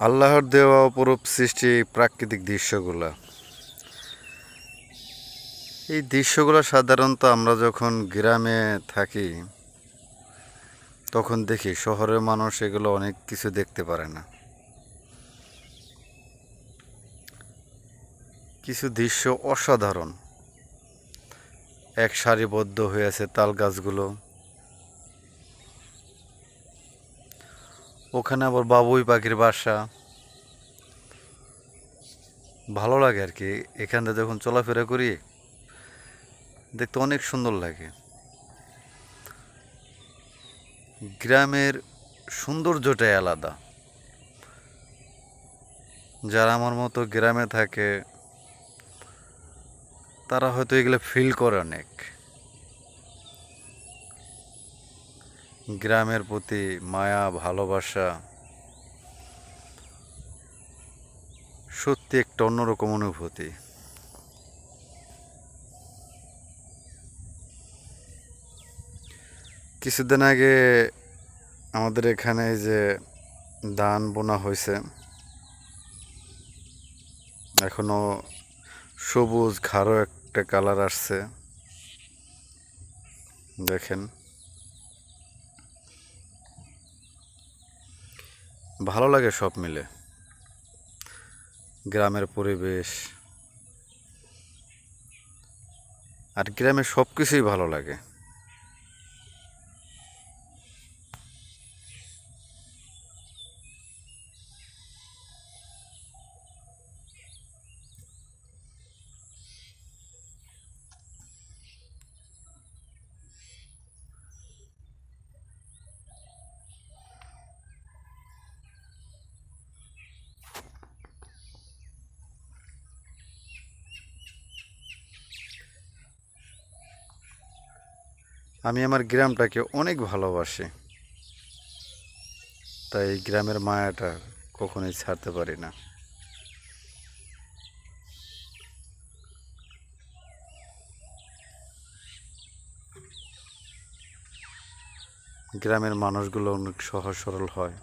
আল্লাহর দেওয়া অপরূপ সৃষ্টি প্রাকৃতিক দৃশ্যগুলা, এই দৃশ্যগুলো সাধারণত আমরা যখন গ্রামে থাকি তখন দেখি। শহরের মানুষ এগুলো অনেক কিছু দেখতে পারে না। কিছু দৃশ্য অসাধারণ। এক সারিবদ্ধ হয়ে আছে তাল গাছগুলো, ওখানে আবার বাবুই পাখির বাসা। ভালো লাগে আর কি, এখানে যখন চলাফেরা করি দেখতে অনেক সুন্দর লাগে। গ্রামের সৌন্দর্যটাই আলাদা। যারা আমার মতো গ্রামে থাকে তারা হয়তো এগুলো ফিল করে অনেক। গ্রামের প্রতি মায়া ভালোবাসা সত্যি একটা অন্যরকম অনুভূতি। কিছুদিন আগে আমাদের এখানে যে ধান বোনা হয়েছে, এখনো সবুজ গাঢ় একটা কালার আসছে, দেখেন। ভালো লাগে সব মিলে, গ্রামের পরিবেশ আর গ্রামের সব কিছুই ভালো লাগে। আমি আমার গ্রামটাকে অনেক ভালোবাসি, তাই এই গ্রামের মায়াটা কখনোই ছাড়তে পারি না। গ্রামের মানুষগুলো অনেক সহজ সরল হয়।